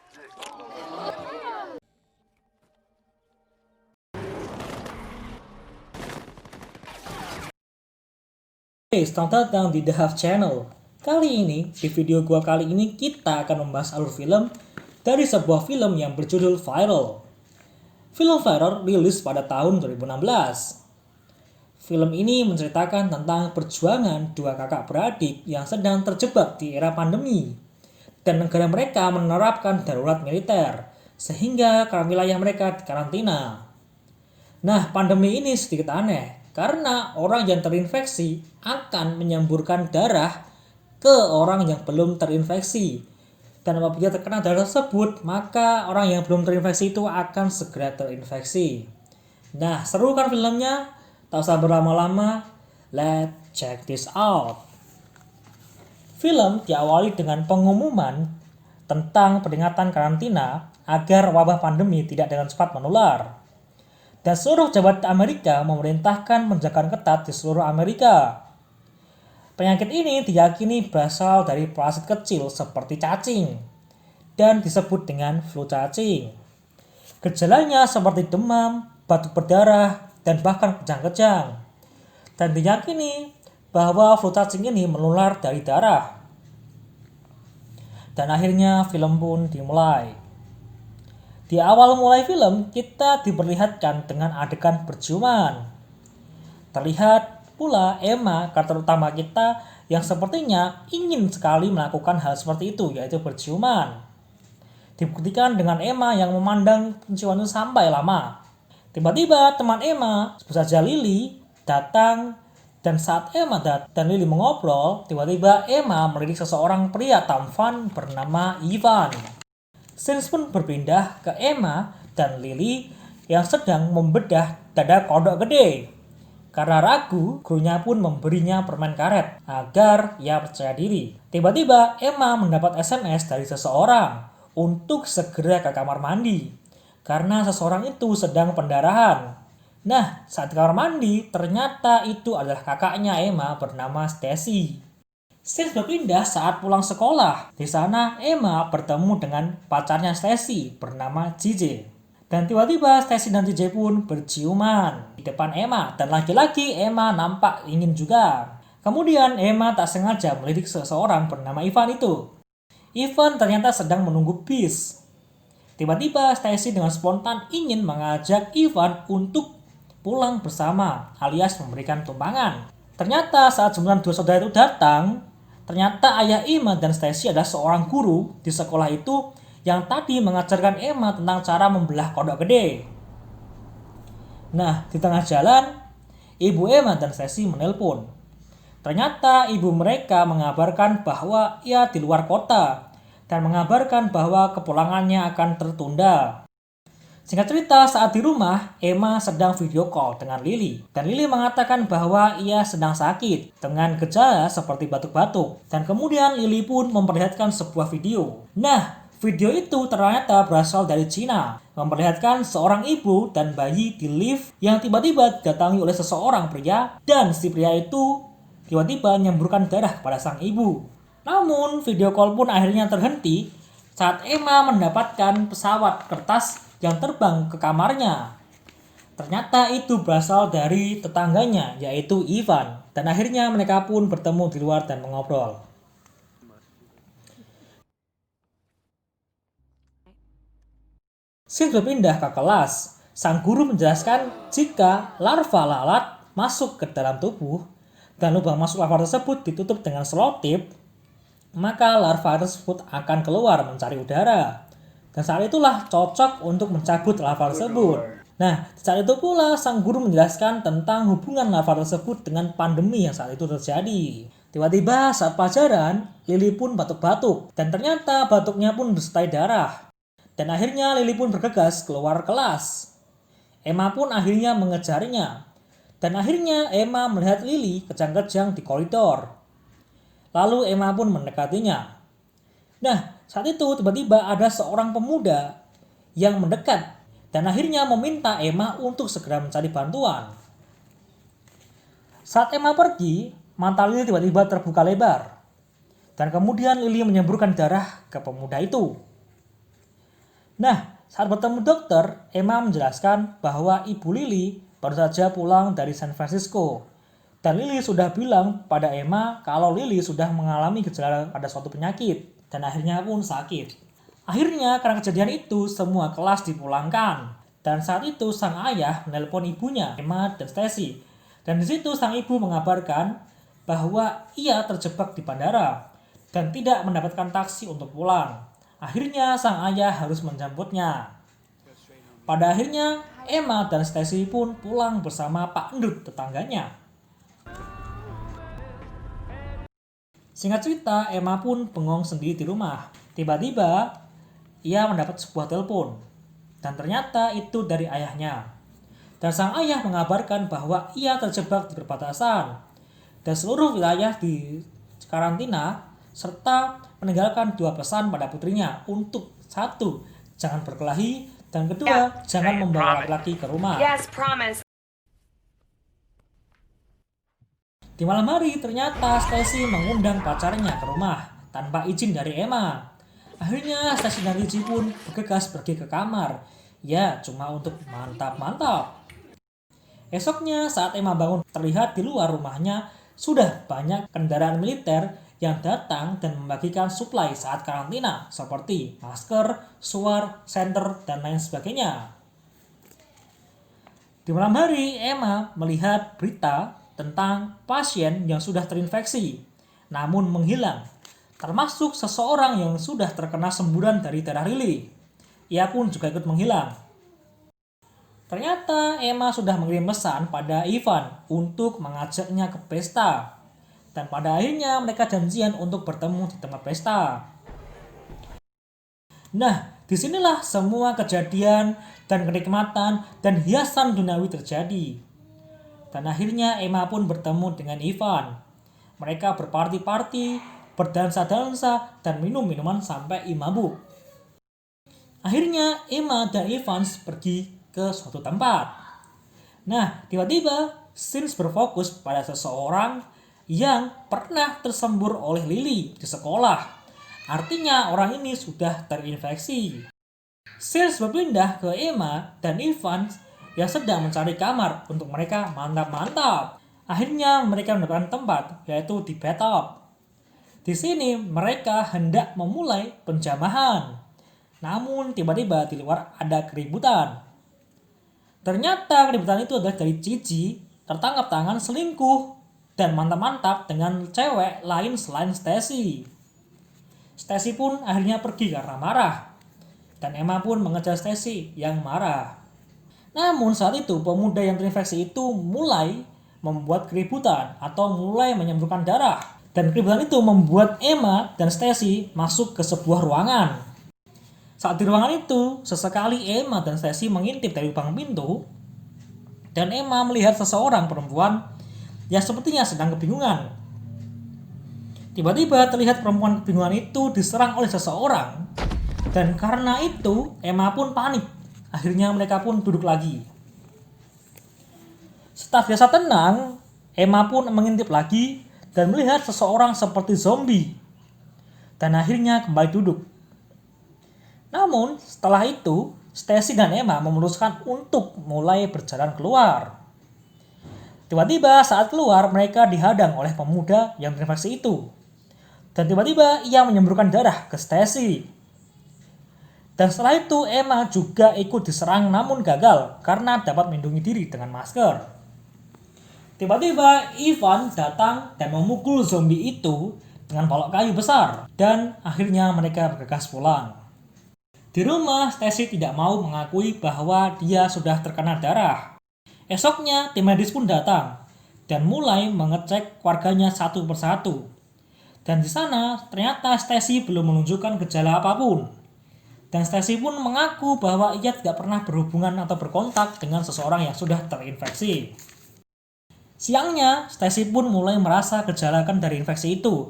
Hey, selamat datang di The Half Channel. Kali ini, di video gua kali ini kita akan membahas alur film dari sebuah film yang berjudul Viral. Film Viral rilis pada tahun 2016. Film ini menceritakan tentang perjuangan dua kakak beradik yang sedang terjebak di era pandemi. Dan negara mereka menerapkan darurat militer, sehingga wilayah mereka dikarantina. Nah, pandemi ini sedikit aneh, karena orang yang terinfeksi akan menyemburkan darah ke orang yang belum terinfeksi. Dan apabila terkena darah tersebut, maka orang yang belum terinfeksi itu akan segera terinfeksi. Nah, seru kan filmnya? Tak usah berlama-lama, let's check this out. Film diawali dengan pengumuman tentang peringatan karantina agar wabah pandemi tidak dengan cepat menular. Dan seluruh jabat Amerika memerintahkan penjagaan ketat di seluruh Amerika. Penyakit ini diyakini berasal dari parasit kecil seperti cacing dan disebut dengan flu cacing. Gejalanya seperti demam, batuk berdarah, dan bahkan kejang-kejang. Dan diyakini bahwa flu cacing ini menular dari darah. Dan akhirnya film pun dimulai. Di awal mulai film, kita diperlihatkan dengan adegan berciuman. Terlihat pula Emma, karakter utama kita, yang sepertinya ingin sekali melakukan hal seperti itu, yaitu berciuman. Dibuktikan dengan Emma yang memandang penciuman itu sampai lama. Tiba-tiba teman Emma, sebut saja Lily, datang, dan saat Emma dan Lily mengobrol, tiba-tiba Emma melirik seseorang pria tampan bernama Ivan. Scene pun berpindah ke Emma dan Lily yang sedang membedah dada kodok gede. Karena ragu, gurunya pun memberinya permen karet agar ia percaya diri. Tiba-tiba Emma mendapat SMS dari seseorang untuk segera ke kamar mandi karena seseorang itu sedang pendarahan. Nah, saat di kamar mandi ternyata itu adalah kakaknya Emma bernama Stacy. Scene berpindah saat pulang sekolah. Di sana Emma bertemu dengan pacarnya Stacy bernama JJ. Dan tiba-tiba Stacy dan JJ pun berciuman di depan Emma. Dan lagi-lagi Emma nampak ingin juga. Kemudian Emma tak sengaja melirik seseorang bernama Ivan itu. Ivan ternyata sedang menunggu bis. Tiba-tiba Stacy dengan spontan ingin mengajak Ivan untuk pulang bersama alias memberikan tumpangan. Ternyata saat jemputan dua saudara itu datang, ternyata ayah Emma dan Stacy adalah seorang guru di sekolah itu yang tadi mengajarkan Emma tentang cara membelah kodok gede. Nah, di tengah jalan, ibu Emma dan Stacy menelpon. Ternyata ibu mereka mengabarkan bahwa ia di luar kota dan mengabarkan bahwa kepulangannya akan tertunda. Singkat cerita, saat di rumah, Emma sedang video call dengan Lily. Dan Lily mengatakan bahwa ia sedang sakit dengan gejala seperti batuk-batuk. Dan kemudian Lily pun memperlihatkan sebuah video. Nah, video itu ternyata berasal dari Cina. Memperlihatkan seorang ibu dan bayi di lift yang tiba-tiba didatangi oleh seseorang pria. Dan si pria itu tiba-tiba menyemburkan darah kepada sang ibu. Namun, video call pun akhirnya terhenti saat Emma mendapatkan pesawat kertas yang terbang ke kamarnya. Ternyata itu berasal dari tetangganya, yaitu Ivan. Dan akhirnya mereka pun bertemu di luar dan mengobrol. Scene berpindah ke kelas. Sang guru menjelaskan jika larva lalat masuk ke dalam tubuh dan lubang masuk larva tersebut ditutup dengan selotip, maka larva tersebut akan keluar mencari udara. Dan saat itulah cocok untuk mencabut larva tersebut. Nah, saat itu pula sang guru menjelaskan tentang hubungan larva tersebut dengan pandemi yang saat itu terjadi. Tiba-tiba saat pelajaran, Lily pun batuk-batuk. Dan ternyata batuknya pun disertai darah. Dan akhirnya Lily pun bergegas keluar kelas. Emma pun akhirnya mengejarnya. Dan akhirnya Emma melihat Lily kejang-kejang di koridor. Lalu Emma pun mendekatinya. Nah, saat itu tiba-tiba ada seorang pemuda yang mendekat dan akhirnya meminta Emma untuk segera mencari bantuan. Saat Emma pergi, mata Lily tiba-tiba terbuka lebar. Dan kemudian Lily menyemburkan darah ke pemuda itu. Nah, saat bertemu dokter, Emma menjelaskan bahwa ibu Lily baru saja pulang dari San Francisco. Dan Lily sudah bilang pada Emma kalau Lily sudah mengalami gejala pada suatu penyakit dan akhirnya pun sakit. Akhirnya karena kejadian itu semua kelas dipulangkan. Dan saat itu sang ayah menelpon ibunya, Emma dan Stacy. Dan di situ sang ibu mengabarkan bahwa ia terjebak di bandara dan tidak mendapatkan taksi untuk pulang. Akhirnya sang ayah harus menjemputnya. Pada akhirnya Emma dan Stacy pun pulang bersama Pak Endut tetangganya. Singkat cerita, Emma pun bengong sendiri di rumah. Tiba-tiba ia mendapat sebuah telepon dan ternyata itu dari ayahnya. Dan sang ayah mengabarkan bahwa ia terjebak di perbatasan dan seluruh wilayah di karantina serta meninggalkan 2 pesan pada putrinya untuk 1. Jangan berkelahi dan kedua, jangan membawa laki-laki ke rumah. Yes, promise. Di malam hari ternyata Stacy mengundang pacarnya ke rumah tanpa izin dari Emma. Akhirnya Stacy dan Lizzie pun bergegas pergi ke kamar. Ya, cuma untuk mantap-mantap. Esoknya saat Emma bangun terlihat di luar rumahnya sudah banyak kendaraan militer yang datang dan membagikan suplai saat karantina seperti masker, suar, senter, dan lain sebagainya. Di malam hari Emma melihat berita tentang pasien yang sudah terinfeksi namun menghilang, termasuk seseorang yang sudah terkena semburan dari darah Lily. Ia pun juga ikut menghilang. Ternyata Emma sudah mengirim pesan pada Ivan untuk mengajaknya ke pesta. Dan pada akhirnya mereka janjian untuk bertemu di tempat pesta. Nah, disinilah semua kejadian dan kenikmatan dan hiasan duniawi terjadi. Dan akhirnya Emma pun bertemu dengan Ivan. Mereka berparti-parti, berdansa-dansa, dan minum minuman sampai mabuk. Akhirnya Emma dan Ivan pergi ke suatu tempat. Nah, tiba-tiba scenes berfokus pada seseorang yang pernah tersembur oleh Lily di sekolah. Artinya orang ini sudah terinfeksi. Scenes berpindah ke Emma dan Ivan yang sedang mencari kamar untuk mereka mantap-mantap. Akhirnya mereka mendapatkan tempat, yaitu di bathtub. Di sini mereka hendak memulai penjamahan. Namun tiba-tiba di luar ada keributan. Ternyata keributan itu adalah dari Cici tertangkap tangan selingkuh dan mantap-mantap dengan cewek lain selain Stacy. Stacy pun akhirnya pergi karena marah. Dan Emma pun mengejar Stacy yang marah. Namun saat itu pemuda yang terinfeksi itu mulai membuat keributan atau mulai menyemburkan darah. Dan keributan itu membuat Emma dan Stacy masuk ke sebuah ruangan. Saat di ruangan itu, sesekali Emma dan Stacy mengintip dari lubang pintu dan Emma melihat seseorang perempuan yang sepertinya sedang kebingungan. Tiba-tiba terlihat perempuan kebingungan itu diserang oleh seseorang dan karena itu Emma pun panik. Akhirnya mereka pun duduk lagi. Setelah biasa tenang, Emma pun mengintip lagi dan melihat seseorang seperti zombie dan akhirnya kembali duduk. Namun setelah itu Stacy dan Emma memutuskan untuk mulai berjalan keluar. Tiba-tiba saat keluar mereka dihadang oleh pemuda yang terinfeksi itu. Dan tiba-tiba ia menyemburkan darah ke Stacy. Dan setelah itu Emma juga ikut diserang namun gagal karena dapat melindungi diri dengan masker. Tiba-tiba Ivan datang dan memukul zombie itu dengan balok kayu besar. Dan akhirnya mereka bergegas pulang. Di rumah, Stacy tidak mau mengakui bahwa dia sudah terkena darah. Esoknya, tim medis pun datang dan mulai mengecek keluarganya satu persatu. Dan di sana, ternyata Stacy belum menunjukkan gejala apapun. Dan Stacy pun mengaku bahwa ia tidak pernah berhubungan atau berkontak dengan seseorang yang sudah terinfeksi. Siangnya, Stacy pun mulai merasa gejala dari infeksi itu,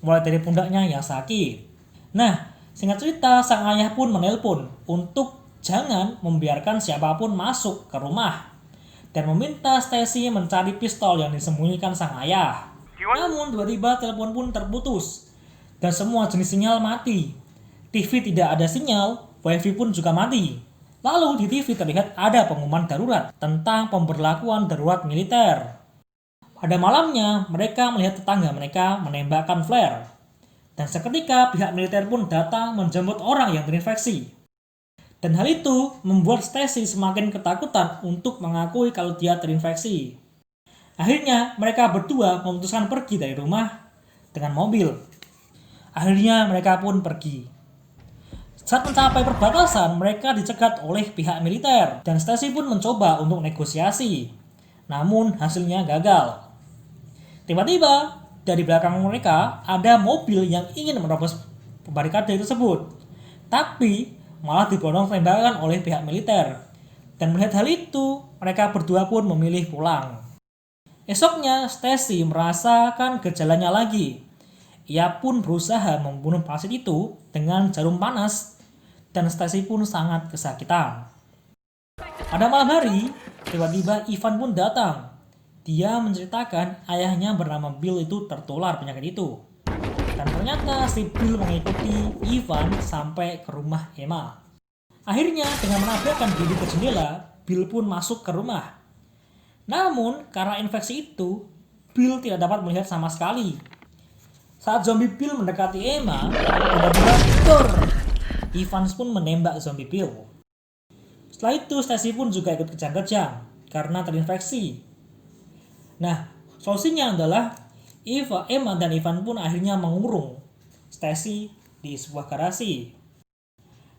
mulai dari pundaknya yang sakit. Nah, singkat cerita, sang ayah pun menelpon untuk jangan membiarkan siapapun masuk ke rumah dan meminta Stacy mencari pistol yang disembunyikan sang ayah. Namun tiba-tiba telepon pun terputus dan semua jenis sinyal mati. TV tidak ada sinyal, wifi pun juga mati. Lalu di TV terlihat ada pengumuman darurat tentang pemberlakuan darurat militer. Pada malamnya, mereka melihat tetangga mereka menembakkan flare. Dan seketika pihak militer pun datang menjemput orang yang terinfeksi. Dan hal itu membuat Stacy semakin ketakutan untuk mengakui kalau dia terinfeksi. Akhirnya mereka berdua memutuskan pergi dari rumah dengan mobil. Akhirnya mereka pun pergi. Saat mencapai perbatasan, mereka dicegat oleh pihak militer dan Stacy pun mencoba untuk negosiasi. Namun hasilnya gagal. Tiba-tiba dari belakang mereka ada mobil yang ingin menerobos barikade tersebut. Tapi malah diborong tembakan oleh pihak militer. Dan melihat hal itu, mereka berdua pun memilih pulang. Esoknya, Stacy merasakan gejalanya lagi. Ia pun berusaha membunuh parasit itu dengan jarum panas, dan Stacy pun sangat kesakitan. Pada malam hari, tiba-tiba Ivan pun datang. Dia menceritakan ayahnya bernama Bill itu tertular penyakit itu. Dan ternyata si Bill mengikuti Ivan sampai ke rumah Emma. Akhirnya dengan menabrakkan diri ke jendela, Bill pun masuk ke rumah. Namun karena infeksi itu, Bill tidak dapat melihat sama sekali. Saat zombie Bill mendekati Emma, tiba-tiba dor! Ivan pun menembak zombie Bill. Setelah itu Stacy pun juga ikut kejang-kejang karena terinfeksi. Nah, solusinya adalah Emma dan Ivan pun akhirnya mengurung Stacy di sebuah garasi.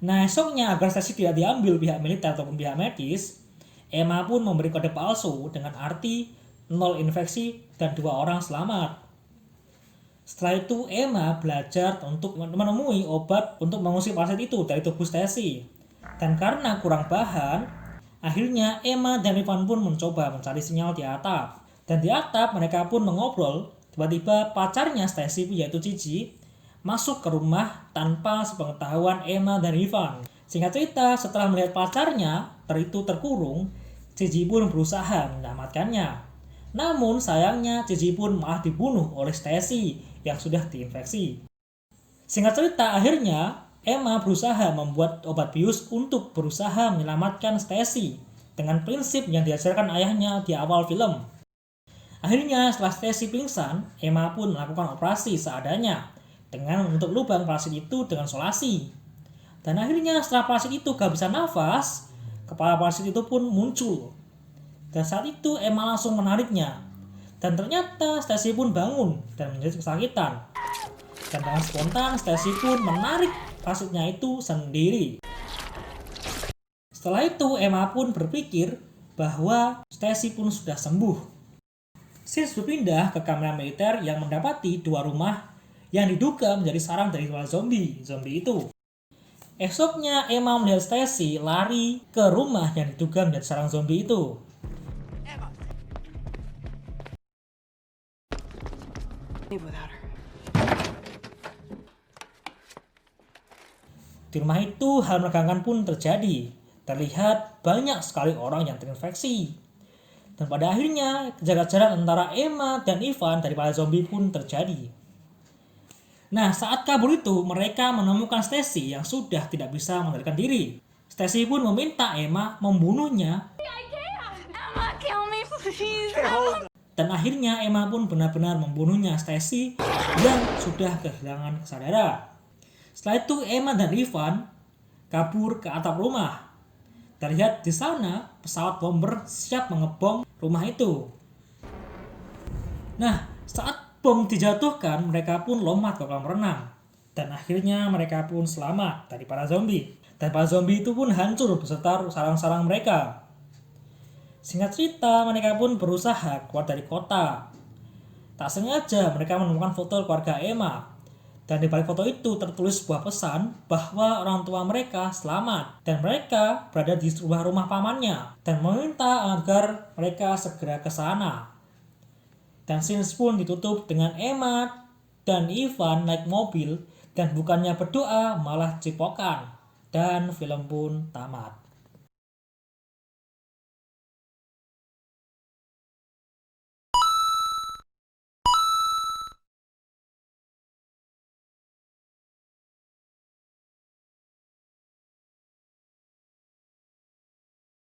Nah, esoknya agar Stacy tidak diambil pihak militer ataupun pihak medis, Emma pun memberi kode palsu dengan arti 0 infeksi dan 2 orang selamat. Setelah itu Emma belajar untuk menemui obat untuk mengusir parasit itu dari tubuh Stacy. Dan karena kurang bahan, akhirnya Emma dan Ivan pun mencoba mencari sinyal di atap. Dan di atap mereka pun mengobrol. Tiba-tiba pacarnya Stacy, yaitu Gigi, masuk ke rumah tanpa sepengetahuan Emma dan Ivan. Singkat cerita, setelah melihat pacarnya terkurung, Gigi pun berusaha menyelamatkannya. Namun sayangnya Gigi pun malah dibunuh oleh Stacy yang sudah diinfeksi. Singkat cerita, akhirnya Emma berusaha membuat obat bius untuk berusaha menyelamatkan Stacy dengan prinsip yang diajarkan ayahnya di awal film. Akhirnya setelah Stacy pingsan, Emma pun melakukan operasi seadanya dengan menutup lubang parasit itu dengan solasi. Dan akhirnya setelah parasit itu gak bisa nafas, kepala parasit itu pun muncul. Dan saat itu Emma langsung menariknya. Dan ternyata Stacy pun bangun dan menjadi kesakitan. Dan dengan spontan Stacy pun menarik parasitnya itu sendiri. Setelah itu Emma pun berpikir bahwa Stacy pun sudah sembuh. Scenes berpindah ke kamera militer yang mendapati 2 rumah yang diduga menjadi sarang dari para zombie itu. Esoknya Emma melihat Stacy lari ke rumah yang diduga menjadi sarang zombie itu. Di rumah itu hal menegangkan pun terjadi. Terlihat banyak sekali orang yang terinfeksi. Dan pada akhirnya kejar-kejaran antara Emma dan Ivan dari para zombie pun terjadi. Nah, saat kabur itu mereka menemukan Stacy yang sudah tidak bisa mengendalikan diri. Stacy pun meminta Emma membunuhnya. Emma, kill me, please. Dan akhirnya Emma pun benar-benar membunuhnya Stacy yang sudah kehilangan kesadaran. Setelah itu Emma dan Ivan kabur ke atap rumah. Terlihat di sana pesawat bomber siap mengebom rumah itu. Nah, saat bom dijatuhkan mereka pun lompat ke kolam renang. Dan akhirnya mereka pun selamat dari para zombie. Dan para zombie itu pun hancur beserta sarang-sarang mereka. Singkat cerita, mereka pun berusaha keluar dari kota. Tak sengaja mereka menemukan foto keluarga Emma. Dan di balik foto itu tertulis sebuah pesan bahwa orang tua mereka selamat. Dan mereka berada di sebuah rumah pamannya. Dan meminta agar mereka segera ke sana. Dan scenes pun ditutup dengan Emma dan Ivan naik mobil. Dan bukannya berdoa malah cipokan. Dan film pun tamat.